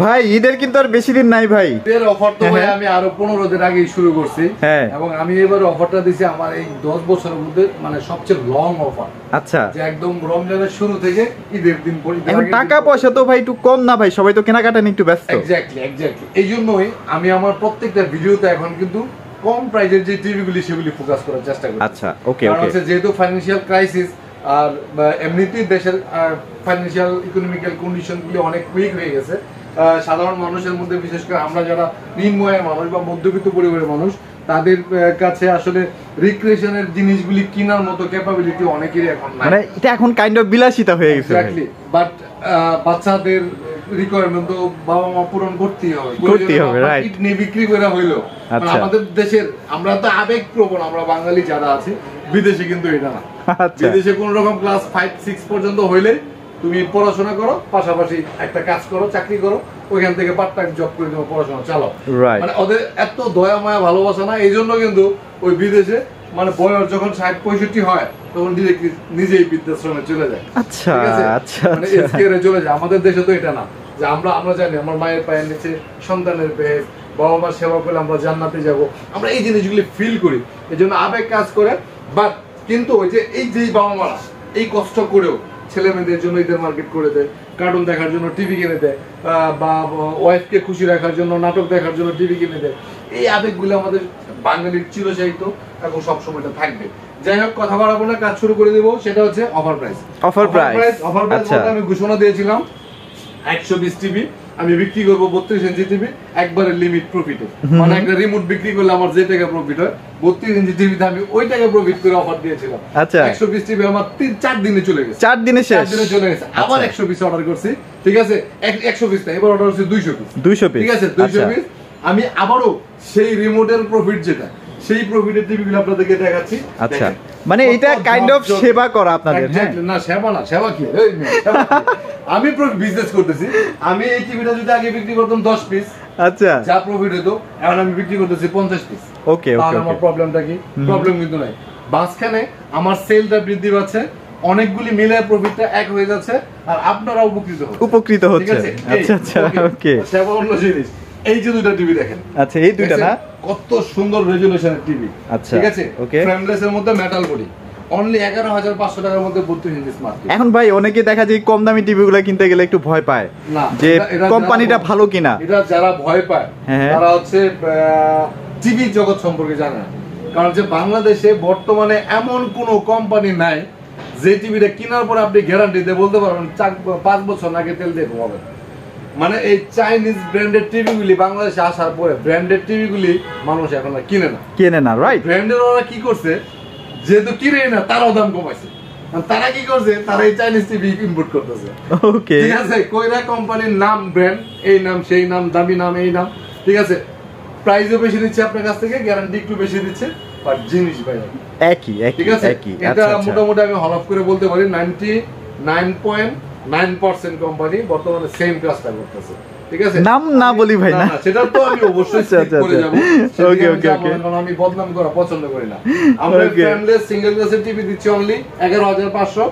ভাই ঈদের কিন্তু আর বেশি দিন নাই ভাই। ঈদের অফার তো ভাই আমি আরো 15 দিন আগেই শুরু করছি এবং আমি এবার অফারটা দিছি আমার এই 10 বছরের মধ্যে মানে সবচেয়ে লং অফার। আচ্ছা, যে একদম রমজানের শুরু থেকে ঈদের দিন পর্যন্ত। এখন টাকা পয়সা তো ভাই একটু কম না ভাই, সবাই তো কেনাকাটা নিয়ে একটু ব্যস্ত। এক্স্যাক্টলি এইজন্যই আমি আমার প্রত্যেকটা ভিডিওতে এখন কিন্তু কম প্রাইসের যে টিভিগুলি সেগুলি ফোকাস করার চেষ্টা করি। আচ্ছা, ওকে কারণ ওকে। হচ্ছে যেহেতু ফাইন্যান্সিয়াল ক্রাইসিস আর এমনিতেই দেশের ফাইন্যান্সিয়াল ইকোনমিক্যাল কন্ডিশনগুলি অনেক উইক হয়ে গেছে, সাধারণ মানুষের মধ্যে বিশেষ করে আমরা যারা নিম্ন আয়ের মানুষ বা মধ্যবিত্ত পরিবারের মানুষ তাদের কাছে আসলে রিক্রিয়েশনের জিনিসগুলি কেনার মতো ক্যাপাবিলিটি অনেকেরই এখন নাই। মানে এটা এখন কাইন্ড অফ বিলাসিতা হয়ে গেছে। এক্স্যাক্টলি, বাট বাচ্চাদের রিকোয়ারমেন্ট তো বাবা মা পূরণ করতেই হবে, রাইট? কিডনি বিক্রি করা হইলো। আমাদের দেশের আমরা তো আবেগপ্রবণ, আমরা বাঙালি যারা আছি, বিদেশে কিন্তু এটা না। বিদেশে কোন রকম ক্লাস 5-6 পর্যন্ত হইলে তুমি পড়াশোনা করো, পাশাপাশি একটা কাজ করো, চাকরি করো, ওইখান থেকে পার্ট টাইম জব করে তোমার পড়াশোনা চালাও। মানে ওদের এত দয়া মায়া ভালোবাসা না, এই জন্য কিন্তু ওই বিদেশে মানে বয়স যখন 60-65 হয় তখন নিজেই বৃদ্ধাশ্রমে চলে যায়। আচ্ছা আচ্ছা, মানে এসকেরে চলে যায়। আমাদের দেশে তো এটা না, যে আমরা জানি আমার মায়ের পায়ের নিচে সন্তানের পেয়ে বাবা মার সেবা করলে আমরা জান্নাতে যাব, আমরা এই জিনিসগুলি ফিল করি, এই জন্য আবেগ কাজ করে। বাট কিন্তু ওই যে বাবা মারা এই কষ্ট করেও ছেলে মেয়েদের জন্য ঈদের মার্কেট করে দেয়, কার্টুন দেখার জন্য টিভি কিনে দেয়, বা ওয়াইফকে খুশি রাখার জন্য নাটক দেখার জন্য টিভি কিনে দেয়, এই আবেগগুলো আমাদের বাঙালির চিরসাহিত্য এবং সবসময়টা থাকবে। যাই হোক, কথা বাড়াবো না, কাজ শুরু করে দেবো। সেটা হচ্ছে অফার প্রাইস। অফার প্রাইস আমি ঘোষণা দিয়েছিলাম 120 টিভি আমি বিক্রি করবো 32 ইঞ্চি টিভি একবারে লিমিট প্রফিটে। মানে একটা রিমোট বিক্রি করলে আমার যে টাকা প্রফিট হয়, 32 ইঞ্চি টিভিতে আমি ওই টাকা প্রফিট করে অফার দিয়েছিলাম। আচ্ছা, 120 টিভি আমার 3-4 দিনে চলে গেছে। 4 দিনে শেষ, 4 দিনে চলে গেছে। আবার 100 পিস অর্ডার করছি, ঠিক আছে? 100 পিস না, এবার অর্ডার করছি 200 পিস। 200 পিস, ঠিক আছে? 200 পিস আমি আবারও সেই রিমোটের প্রফিট যেটা, সেই প্রফিটের টিভিগুলো আপনাদেরকে দেখাচ্ছি। আচ্ছা, মানে এটা কাইন্ড অফ সেবা করা আপনাদের। হ্যাঁ না, সেবা না, সেবা কি? আমি বিজনেস করতেছি। আমি এই টিভিটা যদি আগে বিক্রি করতাম 10 পিস, আচ্ছা, যা প্রফিট হতো, এখন আমি বিক্রি করতেছি 50 পিস। ওকে ওকে, আমার প্রবলেমটা কি? প্রবলেম কিন্তু নাই, মাঝখানে আমার সেলটা বৃদ্ধি পাচ্ছে, অনেকগুলি মিলে প্রফিটটা এক হয়ে যাচ্ছে, আর আপনারা উপকৃত হচ্ছে। আচ্ছা আচ্ছা, ওকে। সেবা অন্য জিনিস। এই যে দুটো টিভি দেখেন, আচ্ছা, এই দুইটা না, কত সুন্দর রেজুলেশনের টিভি। আচ্ছা, ঠিক আছে? ওকে, ফ্রেমলেস এর মধ্যে মেটাল বডি, অনলি 11,500 টাকার মধ্যে 32 ইঞ্চি স্মার্ট টিভি। এখন ভাই অনেকে দেখা যায় কম দামি টিভিগুলো কিনতে গেলে একটু ভয় পায় যে কোম্পানিটা ভালো কিনা। এটা যারা ভয় পায় তারা হচ্ছে টিভি জগৎ সম্পর্কে জানে না। কারণ যে বাংলাদেশে বর্তমানে এমন কোন কোম্পানি নাই যে টিভিটা কেনার পর আপনি গ্যারান্টি দিয়ে বলতে পারবেন 5 বছর আগে তেল দিয়ে ঘুমাবেন। মানে এই চাইনিজ ব্র্যান্ডেড টিভিগুলি বাংলাদেশে আসার পরে ব্র্যান্ডেড টিভিগুলি মানুষ এখন আর কিনে না, রাইট? ব্র্যান্ডের ওরা কি করছে, যেহেতু কিনে না তারাও দাম কমাইছে। তারা কি করছে, তারা এই চাইনিজ টিভি ইম্পোর্ট করতেছে। ওকে, ঠিক আছে? কইরা কোম্পানির নাম, ব্র্যান্ড, এই নাম সেই নাম, দামি নাম এই নাম, ঠিক আছে? প্রাইসও বেশি দিচ্ছে আপনার কাছ থেকে, গ্যারান্টি একটু বেশি দিচ্ছে, বাট জিনিস ভাই একই, ঠিক আছে? এটা মোটামুটি আমি হলফ করে বলতে পারি 99.9% কোম্পানি বর্তমানে সেম কাজটা করতেছে। ঠিক আছে, নাম না বলি ভাই, না সেটা তো আমি অবশ্যই করে যাব। ওকে ওকে ওকে, কারণ আমি বদনাম করা পছন্দ করি না। আমরা ফ্রেমলেস সিঙ্গেল গ্লাসের টিভি দিচ্ছি অনলি 11,500।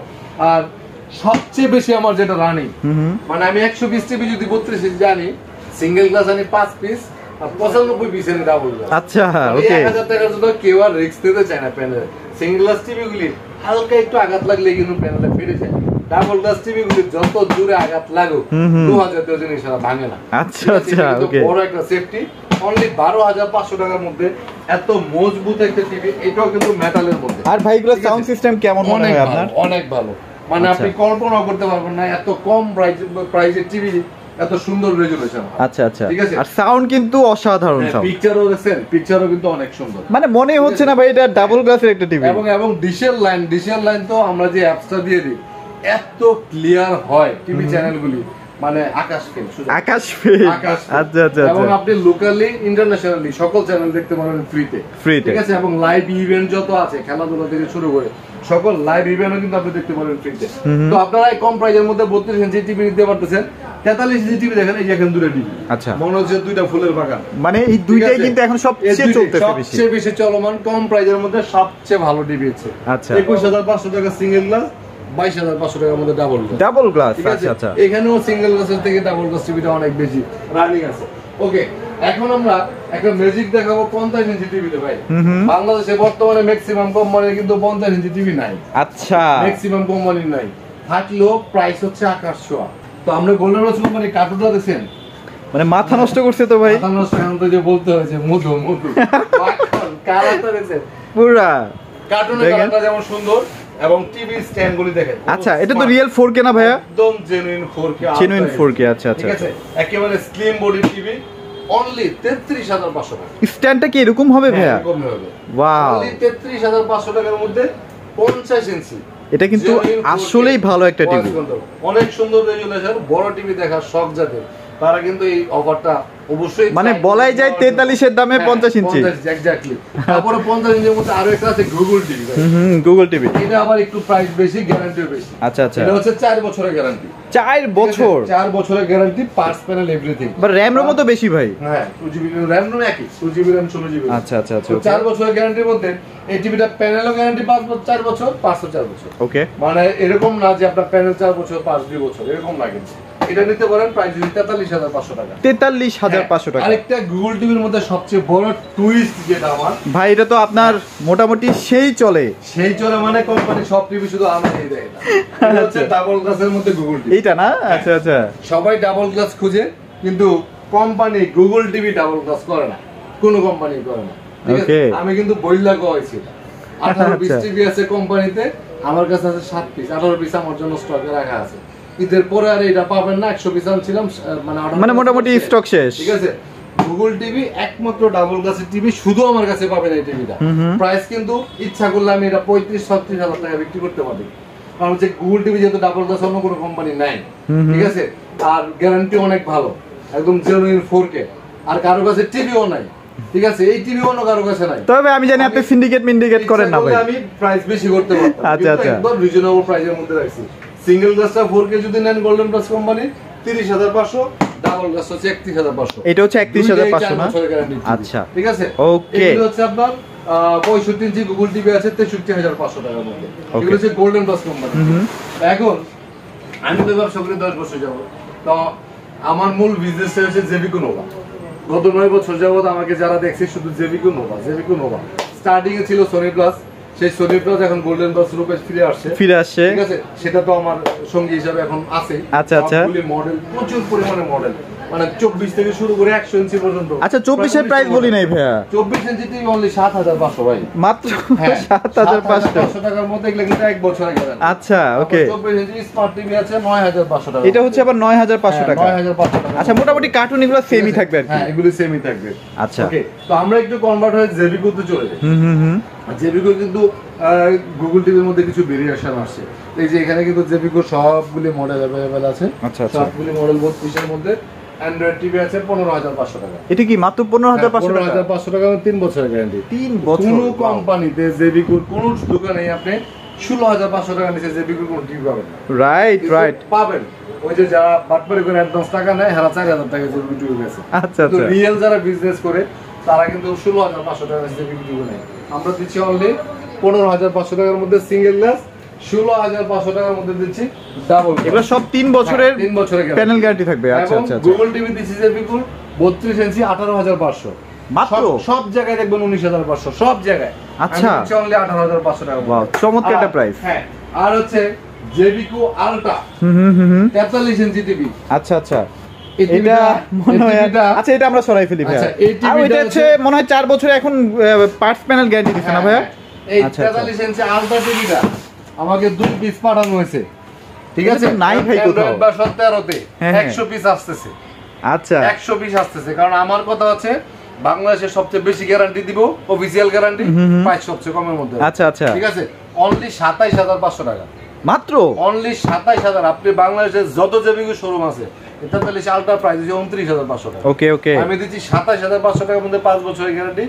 আর সবচেয়ে বেশি আমার যেটা রানিং, মানে আমি 120 টিভি যদি 32 ইঞ্চি জানি, সিঙ্গেল গ্লাস আনি 5 পিস আর 95 পিসের ডাবল গ্লাস। আচ্ছা, ওকে, 1000 টাকার জন্য কেউ আর রিস্ক নিতে চায় না প্যানেলে। সিঙ্গেল গ্লাস টিভি গুলি হালকা একটু আঘাত লাগলে কিন্তু প্যানেলে ফেটে যায়। ডাবল গ্লাস টিভি গুলি যত দূরে আঘাত লাগুক 2000 তে জিনিস ভাঙে না। আচ্ছা আচ্ছা, ওকে, বড় একটা সেফটি। অনলি 12,500 টাকার মধ্যে এত মজবুত একটা টিভি, এটাও কিন্তু মেটালের মধ্যে। আর ভাই এগুলো সাউন্ড সিস্টেম কেমন মনে হয় আপনার? অনেক ভালো, মানে আপনি কল্পনা করতে পারবেন না এত কম প্রাইসের টিভি এত সুন্দর রেজুলেশন। আচ্ছা আচ্ছা, ঠিক আছে? আর সাউন্ড কিন্তু অসাধারণ, সাউন্ড, পিকচারও কিন্তু অনেক সুন্দর। মানে মনে হচ্ছে না ভাই এটা ডাবল গ্লাসের একটা টিভি। এবং ডিশের লাইন তো আমরা যে অ্যাপসটা দিয়ে দিই, এত ক্লিয়ার হয় টিভি চ্যানেলগুলি, মানে আকাশ ফেল। আচ্ছা আচ্ছা, এবং আপনি লোকালি ইন্টারন্যাশনালি সকল চ্যানেল দেখতে পারবেন ফ্রিতে, ঠিক আছে? এবং লাইভ ইভেন্ট যত আছে, খেলাধুলা থেকে শুরু করে সকল লাইভ ইভেন্টও কিন্তু আপনি দেখতে পারবেন ফ্রিতে। তো আপনারা এই কম প্রাইসের মধ্যে 32 ইঞ্চি টিভি নিতে পারতেছেন। 43 ইঞ্চি টিভি দেখেন, এই যে এখন দুটো টিভি, আচ্ছা, মনে হচ্ছে দুইটা ফুলের বাগান। মানে এই দুইটাই কিন্তু এখন সবচেয়ে বেশি চলমান, কম প্রাইসের মধ্যে সবচেয়ে ভালো টিভি আছে। আচ্ছা, 21,500 টাকা সিঙ্গেল গ্লাস, 22,500 টাকার মধ্যে ডাবল গ্লাস। আচ্ছা আচ্ছা, এখানেও সিঙ্গেল গ্লাসের থেকে ডাবল গ্লাস টিভিটা অনেক বেশি রানিং আছে। ওকে, এখন আমরা একটা ম্যাজিক দেখাবো 50 ইঞ্চি টিভিতে ভাই। বাংলাদেশে বর্তমানে ম্যাক্সিমাম কোম্পানির কিন্তু 50 ইঞ্চি টিভি নাই। আচ্ছা, ম্যাক্সিমাম কোম্পানির নাই, থাকলেও প্রাইস হচ্ছে আকাশ ছোঁয়া। তো আমরা গোল্ডেন রোজ কোম্পানি কার্টুনটা দেখছেন, মানে মাথা নষ্ট করছে তো ভাই। মাথা নষ্ট এখন তো যে বলতে হয়েছে মধু মধু কালারটা দেখছেন পুরা কার্টুনের কালারটা যেমন সুন্দর, এবং টিভি স্ট্যান্ড গুলি দেখেন। আচ্ছা, এটা তো রিয়েল 4K না ভাইয়া? একদম জেনুইন 4K। Genuine 4K। আচ্ছা আচ্ছা, ঠিক আছে, একেবারে স্লিম বডি টিভি, অনলি 33,500 টাকা। স্ট্যান্ডটা কি এরকম হবে ভাইয়া? এরকম হবে। ওয়াও, অনলি 33,500 টাকার মধ্যে 50 ইঞ্চি। এটা কিন্তু আসলেই ভালো একটা টিভি, অনেক সুন্দর রেজুলেশন। বড় টিভি দেখার শখ যাদের, তারা কিন্তু এই অফারটা অবশ্যই, মানে বলাই যায় 43 এর দামে 50 ইঞ্চি। এক্স্যাক্টলি। তারপরে 50 ইঞ্চির মধ্যে আরো একটা আছে গুগল টিভি। গুগল টিভি, এটা আবার একটু প্রাইস বেশি, গ্যারান্টিও বেশি। আচ্ছা আচ্ছা, এটা হচ্ছে 4 বছরের গ্যারান্টি। 4 বছর? 4 বছরের guarantee, parts panel everything. But RAM এর মতো বেশি ভাই। হ্যাঁ, 2GB র‍্যাম নো একই, 2GB র‍্যাম 16GB। আচ্ছা আচ্ছা আচ্ছা, 4 বছরের গ্যারান্টির মধ্যে এই টিভিটা প্যানেলও গ্যারান্টি 4 বছর, পার্টসও 4 বছর। ওকে, মানে এরকম না যে আপনার প্যানেল 4 বছর পার্টস 2 বছর, এরকম না কিন্তু। এটা নিতে পারেন প্রাইস 43,500 টাকা। 43,500 টাকা। আরেকটা গুগল টিভির মধ্যে সবচেয়ে বড় টুইস্ট যেটা আমার ভাই, এটা তো আপনার মোটামুটি সেই চলে মানে কোম্পানি সব টিভি শুধু আমারই দেয় না। এটা হচ্ছে ডাবল গ্লাসের মধ্যে গুগল টিভি। এইটা না? আচ্ছা আচ্ছা, সবাই ডাবল গ্লাস খুঁজে, কিন্তু company Google TV double glass করে না, কোনো কোম্পানি করে না। ঠিক আছে, আমি কিন্তু বইলা কইছি 18-20 টিভি আছে কোম্পানিতে, আমার কাছে আছে 7 পিস। 18 পিস আমার জন্য স্টকে রাখা আছে। ঈদের পরে আর এটা পাবেন না, 100 পিস আনছিলাম, মানে মোটামুটি স্টক শেষ। ঠিক আছে, গুগল টিভি একমাত্র ডাবল গ্লাসের টিভি শুধু আমার কাছে পাবেন এই টিভিটা। প্রাইস কিন্তু ইচ্ছা করলে আমি এটা 35-36 হাজার টাকা বিক্রি করতে পারি, কারণ হচ্ছে গুগল টিভি যেহেতু ডাবল গ্লাস অন্য কোনো কোম্পানি নাই। ঠিক আছে, আর গ্যারান্টি অনেক ভালো, একদম জেনুইন 4K। আর কারো কাছে টিভিও নাই। ঠিক আছে, এই টিভি অন্য কারো কাছে নাই। তবে আমি জানি আপনি সিন্ডিকেট করেন না ভাই। আমি প্রাইস বেশি করতে পারতাম, আচ্ছা আচ্ছা, একদম রিজনেবল প্রাইসের মধ্যে রাখছি। সিঙ্গেল গ্লাসটা 4K যদি নেন golden plus company 30,500, double glass হচ্ছে 31,500। এটা হচ্ছে 31,500 না? আচ্ছা, ঠিক আছে, ওকে। এটা হচ্ছে আপনার 65 ইঞ্চি গুগল টিভি আছে 63,500 টাকার মধ্যে। এগুলো হচ্ছে গোল্ডেন প্লাস কোম্পানি। এখন আমি তো ব্যবসা করি 10 বছর যাবত, তো আমার মূল বিজনেসটা হচ্ছে জেবিকো নোভা। গত 9 বছর যাবত আমাকে যারা দেখছে শুধু জেবিকো নোভা। স্টার্টিং এ ছিল সোনি প্লাস, সেই সোনি প্লাস এখন গোল্ডেন প্লাস রূপে ফিরে আসছে। ঠিক আছে, সেটা তো আমার সঙ্গী হিসাবে এখন আছে। আচ্ছা আচ্ছা, সবগুলি মডেল, প্রচুর পরিমাণে মডেল, মানে 24 থেকে শুরু করে 100 ইঞ্চি পর্যন্ত। আচ্ছা, 24 এর প্রাইস বলি নাই ভাইয়া। 24 ইঞ্চি টিভি অনলি 7,500 ভাই, মাত্র 7,500 টাকার মধ্যে। এগুলো কিন্তু 1 বছরের গ্যারান্টি। আচ্ছা, ওকে। 24 ইঞ্চি স্মার্ট টিভি আছে 9,500 টাকা। এটা হচ্ছে আবার 9,500 টাকা। 9,500 টাকা। আচ্ছা, মোটামুটি কার্টুন এগুলো সেমই থাকবে আর কি? হ্যাঁ, এগুলো সেমই থাকবে। আচ্ছা, ওকে। তো আমরা একটু কনভার্ট হয়ে জেবিকো তে চলে যাই। জেবিকো কিন্তু গুগল টিভির মধ্যে কিছু ভেরিয়েশন আসছে। এই যে এখানে কিন্তু জেবিকো সবগুলি মডেল अवेलेबल আছে। আচ্ছা আচ্ছা, সবগুলি মডেল 32 এর মধ্যে। অ্যান্ড্রয়েড টিভি আছে 15,500 টাকা। এটা কি মাত্র 15,500 টাকা? 15,500 টাকা, 3 বছরের গ্যারান্টি। 3 বছর। কোন কোম্পানিতে জেবিকোর কোন দোকানে আপনি 16,500 টাকা নিচে জেবিকোর কোন টিভি পাবেন না। রাইট পাবেন। ওই যে যারা বাটপারি করে অ্যাডভান্স টাকা নেয়, হারা 4,000 টাকা জেবিকো টিভি গেছে। আচ্ছা আচ্ছা, রিয়েল যারা বিজনেস করে তারা কিন্তু 16,500 টাকা নিচে জেবিকো টিভি নেয়। আমরা দিচ্ছি অনলি 15,500 টাকার মধ্যে সিঙ্গেল গ্লাস, 16,500 টাকার মধ্যে দিচ্ছি ডাবল। এগুলো সব 3 বছরের 3 বছরের প্যানেল গ্যারান্টি থাকবে। আচ্ছা আচ্ছা, গুগল টিভি দিচ্ছি জেবিকো 32 ইঞ্চি 18,500 মাত্র। সব জায়গায় দেখবেন 19,500, সব জায়গায়। আচ্ছা, আমি অনলি 18,500 টাকা। ওয়াও, চমৎকার একটা প্রাইস। হ্যাঁ, আর হচ্ছে জেবিকো আলট্রা 43 ইঞ্চি টিভি। আচ্ছা আচ্ছা, এটা মনে হয়, আচ্ছা এটা আমরা সরাই ফেলি ভাই। আর এটা হচ্ছে মনে হয় 4 বছরে এখন পার্টস প্যানেল গ্যারান্টি দিচ্ছে না ভাইয়া? এই 43 ইঞ্চি আলট্রা টিভিটা আমাকে 2 পিস পাঠানো হয়েছে। ঠিক আছে, নাই ভাই কোথাও। 13 তে 100 পিস আসতেছে। আচ্ছা, 100 পিস আসতেছে, কারণ আমার কথা হচ্ছে বাংলাদেশের সবচেয়ে বেশি গ্যারান্টি দিব, অফিশিয়াল গ্যারান্টি, প্রাইস সবচেয়ে কমের মধ্যে। আচ্ছা আচ্ছা, ঠিক আছে, অনলি 27,500 টাকা মাত্র। অনলি 27,000। আপনি বাংলাদেশের যত জেবিকো শোরুম আছে, এটা তাহলে আলট্রা প্রাইস হচ্ছে 29,500 টাকা। ওকে ওকে, আমি দিচ্ছি 27,500 টাকার মধ্যে 5 বছরের গ্যারান্টি।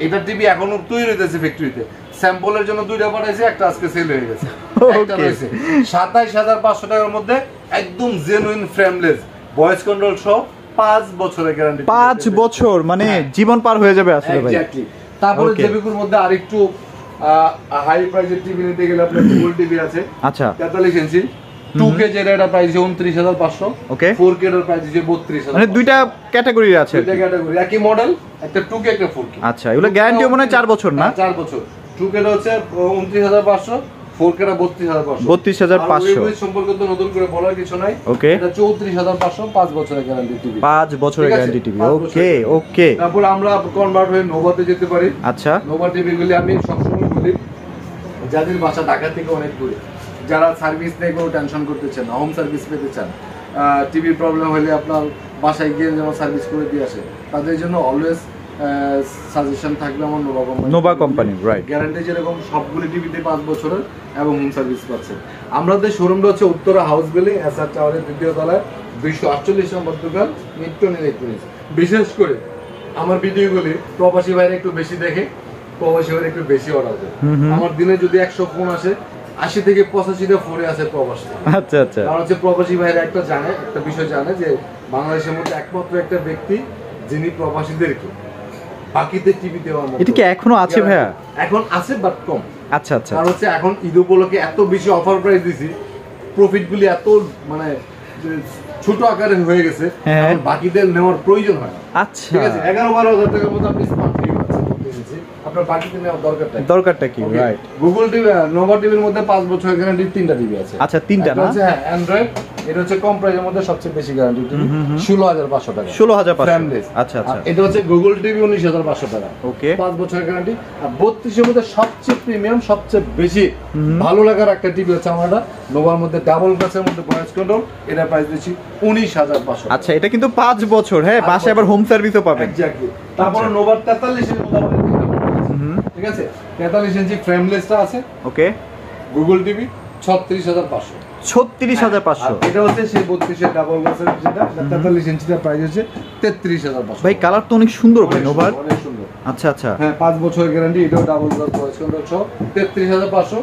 এটা টিভি এখনো তৈরি হইতেছে ফ্যাক্টরিতে, স্যাম্পলের জন্য 2টা পাঠাইছে, একটা আজকে সেল হয়ে গেছে। একটা রয়েছে 27,500 টাকার মধ্যে একদম জেনুইন ফ্রেমলেস ভয়েস কন্ট্রোল সহ 5 বছরের গ্যারান্টি। 5 বছর মানে জীবন পার হয়ে যাবে আসলে ভাই। এক্স্যাক্টলি। তারপরে জেবিকোর মধ্যে আরেকটু হাই প্রাইসের টিভি নিতে গেলে আপনার গুগল টিভি আছে। আচ্ছা 43 ইঞ্চি 2K যেটা প্রাইস 29500। ওকে 4K এর প্রাইস 32000। মানে দুইটা ক্যাটাগরি আছে, দুইটা ক্যাটাগরি, একই মডেল, একটা 2K একটা 4K। আচ্ছা এগুলো গ্যারান্টিও মনে হয় 4 বছর না? 4 বছর। 2K টা হচ্ছে 29500, 4K টা 32500। 32500 সম্পর্কে তো নতুন করে বলার কিছু নাই। ওকে এটা 34500, 5 বছরের গ্যারান্টি টিভি। 5 বছরের গ্যারান্টি টিভি। ওকে ওকে। তারপর আমরা কনভার্ট হয়ে নোভাতে যেতে পারি। আচ্ছা নোভা টিভিগুলি আমি সবসময় বলি যাদের বাসা ঢাকা থেকে অনেক দূরে, যারা সার্ভিস নিয়ে কোনো টেনশন করতে চান না, হোম সার্ভিস পেতে চান, টিভির প্রবলেম হলে আপনার বাসায় গিয়ে যেন সার্ভিস করে দিয়ে আসে, তাদের জন্য অলওয়েজ সাজেশন থাকবে আমার নোভা কোম্পানি। রাইট। গ্যারান্টি যেরকম সবগুলি টিভিতে 5 বছরের এবং হোম সার্ভিস পাচ্ছে। আমাদের শোরুমটা হচ্ছে উত্তরা হাউস বিল্ডিং, এসআর টাওয়ারের 2য় তলায়, 248 নম্বর দোকান, নিত্যন ইলেকট্রনিক্স। বিশেষ করে আমার ভিডিওগুলি প্রবাসী ভাইরা একটু বেশি দেখে, প্রবাসী ভাইরা একটু বেশি অর্ডার দেয়। আমার দিনে যদি 100 ফোন আসে, 80 থেকে 85টা ফোনে আছে প্রবাসী। আচ্ছা আচ্ছা। কারণ হচ্ছে প্রবাসী ভাইরা একটা বিষয় জানে যে বাংলাদেশের মধ্যে একমাত্র একটা ব্যক্তি যিনি প্রবাসীদেরকে বাকিতে টিভি দেওয়ার মতো। এটা কি এখনো আছে ভাইয়া? এখন আছে বাট কম। আচ্ছা আচ্ছা। কারণ হচ্ছে এখন ঈদ উপলক্ষে এত বেশি অফার প্রাইস দিছি, প্রফিট গুলি এত মানে ছোট আকারে হয়ে গেছে, এখন বাকিদের নেওয়ার প্রয়োজন হয় না। আচ্ছা ঠিক আছে, 11-12 হাজার টাকার মধ্যে আপনি স্মার্ট টিভি পাচ্ছেন, আপনার বাকিতে নেওয়ার দরকারটা কি? রাইট। গুগল টিভি, নোভা টিভির মধ্যে 5 বছরের গ্যারান্টি 3টা টিভি আছে। আচ্ছা 3টা না? হ্যাঁ অ্যান্ড্রয়েড, এটা হচ্ছে কম প্রাইসের মধ্যে সবচেয়ে বেশি গ্যারান্টি টিভি, 16500 টাকা। 16500। আচ্ছা আচ্ছা। এটা হচ্ছে গুগল টিভি 19500 টাকা। ওকে 5 বছরের গ্যারান্টি। আর 32 এর মধ্যে সবচেয়ে প্রিমিয়াম, সবচেয়ে বেশি ভালো লাগার একটা টিভি হচ্ছে আমারটা নোভার মধ্যে ডাবল গ্লাসের মধ্যে ভয়েস কন্ট্রোল, এটা প্রাইস দিচ্ছি 19500। আচ্ছা এটা কিন্তু 5 বছর, হ্যাঁ বাসায় আবার হোম সার্ভিসও পাবেন। এক্স্যাক্টলি। তারপর নোভার 43 এর মধ্যে আমাদের ঠিক আছে, 43 ইঞ্চি ফ্রেমলেসটা আছে। Okay Google TV 36500। 36500। এটা হচ্ছে সেই 32 এর ডাবল গ্লাসের, যেটা 43 ইঞ্চিটার প্রাইস হচ্ছে 33500। ভাই কালার তো অনেক সুন্দর ভাই নোভার। অনেক সুন্দর। আচ্ছা আচ্ছা। হ্যাঁ 5 বছরের গ্যারান্টি, এটাও ডাবল গ্লাস ভয়েস কন্ট্রোল সহ 33500।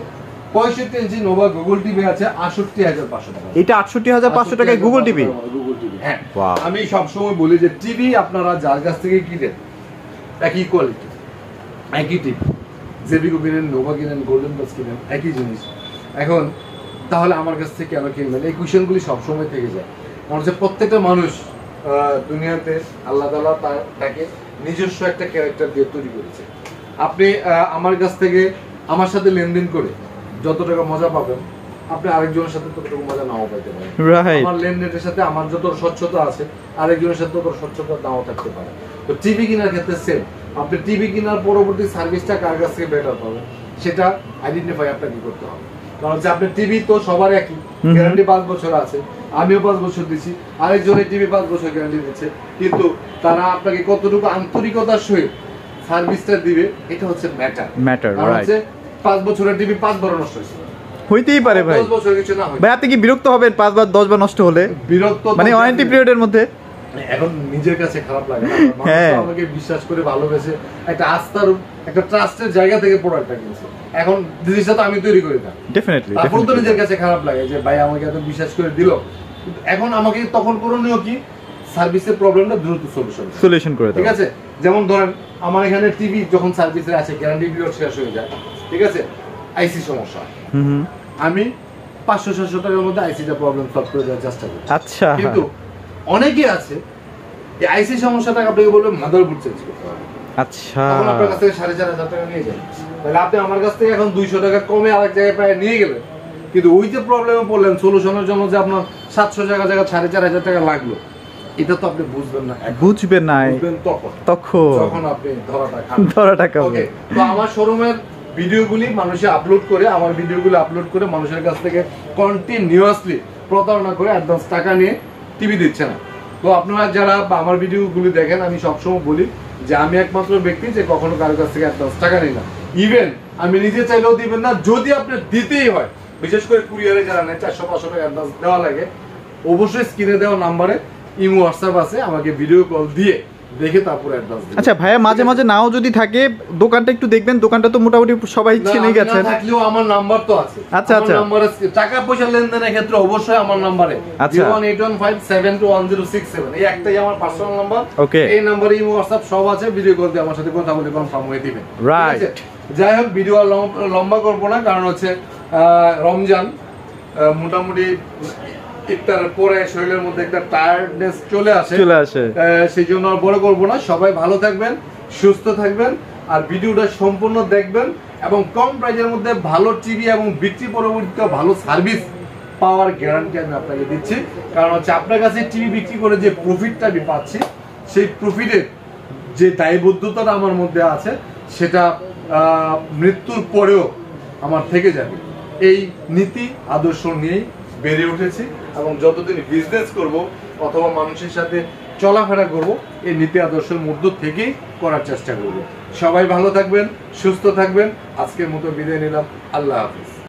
65 ইঞ্চি নোভা গুগল টিভি আছে 68500 টাকা। এটা 68500 টাকায় গুগল টিভি। গুগল টিভি হ্যাঁ। আমি সব সময় বলি যে টিভি আপনারা যার কাছ থেকে কিনেন একই কোয়ালিটি, একই টিভি, জেবিকো কিনেন, নোভা কিনেন, গোল্ডেন প্লাস কিনেন, একই জিনিস। এখন তাহলে আমার কাছ থেকে কেন কিনবেন? এই কোয়েশ্চেনগুলি সবসময় থেকে যায়। কারণ হচ্ছে প্রত্যেকটা মানুষ দুনিয়াতে আল্লাহ তাআলা তাকে নিজস্ব একটা ক্যারেক্টার দিয়ে তৈরি করেছে। আপনি আমার কাছ থেকে আমার সাথে লেনদেন করে যত টাকা মজা পাবেন, আপনি আরেকজনের সাথে ততটুকু মজা নাও পাইতে পারেন। আমার লেনদেনের সাথে আমার যত স্বচ্ছতা আছে, আরেকজনের সাথে তত স্বচ্ছতা নাও থাকতে পারে। তো টিভি কেনার ক্ষেত্রে সেম, আপনি টিভি কেনার পরবর্তী সার্ভিসটা কার কাছ থেকে বেটার পাবেন সেটা আইডেন্টিফাই আপনাকে করতে হবে। কারণ হচ্ছে আপনার টিভি তো সবার একই, গ্যারান্টি 5 বছর আছে, আমিও 5 বছর দিচ্ছি, আরেকজনের টিভি 5 বছর গ্যারান্টি দিচ্ছে, কিন্তু তারা আপনাকে কতটুকু আন্তরিকতার সহিত সার্ভিসটা দিবে এটা হচ্ছে ম্যাটার। রাইট। 5 বছরের টিভি 5 বার নষ্ট হয়েছে, হইতেই পারে ভাই। 10 বছর কিছু না হয় ভাই আপনি কি বিরক্ত হবেন 5 বার 10 বার নষ্ট হলে? বিরক্ত মানে ওয়ারেন্টি পিরিয়ডের মধ্যে এখন নিজের কাছে খারাপ লাগে না, আমাকে বিশ্বাস করে ভালোবেসে একটা আস্থার, একটা ট্রাস্টের জায়গা থেকে প্রোডাক্টটা কিনছে। এখন জিনিসটা তো আমি তৈরি করি না, ডেফিনেটলি। তারপর তো নিজের কাছে খারাপ লাগে যে ভাই আমাকে এত বিশ্বাস করে দিল। এখন আমাকে তখন করণীয় কি? সার্ভিসের প্রবলেমটা দ্রুত সলিউশন করে দাও। ঠিক আছে, যেমন ধরেন আমার এখানে টিভি যখন সার্ভিসে আছে, গ্যারান্টি পিরিয়ড শেষ হয়ে যায়, ঠিক আছে, আইসি সমস্যা, আমি 500-700 টাকার মধ্যে আইসিটা প্রবলেম সলভ করে দেওয়ার চেষ্টা করি। আচ্ছা। কিন্তু অনেকে আছে এই আইসি সমস্যাটা আপনাকে বলবে মাদারবোর্ড চেঞ্জ করতে হবে। আচ্ছা। তখন আপনার কাছ থেকে 4500 টাকা নিয়ে যায়, তাহলে আপনি আমার কাছ থেকে এখন 200 টাকা কমে আরেক জায়গায় প্রায় নিয়ে গেলেন, কিন্তু ওই যে প্রবলেমে পড়লেন সলিউশনের জন্য যে আপনার 700 টাকা 4500 টাকা লাগলো, এটা তো আপনি বুঝবেন না। বুঝবেন না তখন আপনি ধরাটা খাবেন। তো আমার শোরুমের ভিডিওগুলি মানুষে আপলোড করে, আমার ভিডিওগুলো আপলোড করে মানুষের কাছ থেকে কন্টিনিউয়াসলি প্রতারণা করে অ্যাডভান্স টাকা নিয়ে টিভি দিচ্ছে না। তো আপনারা যারা আমার ভিডিওগুলি দেখেন, আমি সবসময় বলি যে আমি একমাত্র ব্যক্তি যে কখনো কারোর কাছ থেকে অ্যাডভান্স টাকা নিই না। ইভেন আমি নিজে চাইলেও দিবেন না, যদি আপনার দিতেই হয়, বিশেষ করে কুরিয়ারে যারা নেয় 400-500 টাকা অ্যাডভান্স দেওয়া লাগে, অবশ্যই স্ক্রিনে দেওয়া নাম্বারে ইমো হোয়াটসঅ্যাপ আছে, আমাকে ভিডিও কল দিয়ে দেখে তারপর অ্যাডভান্স দিবেন। আচ্ছা ভাইয়া, মাঝে মাঝে নাও যদি থাকে দোকানটা একটু দেখবেন, দোকানটা তো মোটামুটি সবাই চিনে গেছেন। না থাকলেও আমার নাম্বার তো আছে। আচ্ছা আচ্ছা। নাম্বারে টাকা পয়সা লেনদেনের ক্ষেত্রে অবশ্যই আমার নাম্বারে 01815721067 এই একটাই আমার পার্সোনাল নাম্বার। ওকে, এই নাম্বারে ইমো হোয়াটসঅ্যাপ সব আছে, ভিডিও কল দিয়ে আমার সাথে কথা বলে কনফার্ম হয়ে দিবেন। রাইট। যাই হোক, ভিডিও লম্বা করবো না, কারণ হচ্ছে রমজান, মোটামুটি ইফতারের পরে শরীরের মধ্যে একটা টায়ার্ডনেস চলে আসে, সেই জন্য আর বড় করবো না। সবাই ভালো থাকবেন, সুস্থ থাকবেন, আর ভিডিওটা সম্পূর্ণ দেখবেন, এবং কম প্রাইজের মধ্যে ভালো টিভি এবং বিক্রি পরবর্তীতে ভালো সার্ভিস পাওয়ার গ্যারান্টি আমি আপনাকে দিচ্ছি। কারণ হচ্ছে আপনার কাছে টিভি বিক্রি করে যে প্রফিটটা আমি পাচ্ছি, সেই প্রফিটের যে দায়বদ্ধতাটা আমার মধ্যে আছে, সেটা মৃত্যুর পরেও আমার থেকে যাবে। এই নীতি আদর্শ নিয়েই বেড়ে উঠেছি, এবং যতদিন বিজনেস করব অথবা মানুষের সাথে চলাফেরা করব, এই নীতি আদর্শের মধ্য থেকেই করার চেষ্টা করব। সবাই ভালো থাকবেন, সুস্থ থাকবেন। আজকের মতো বিদায় নিলাম। আল্লাহ হাফিজ।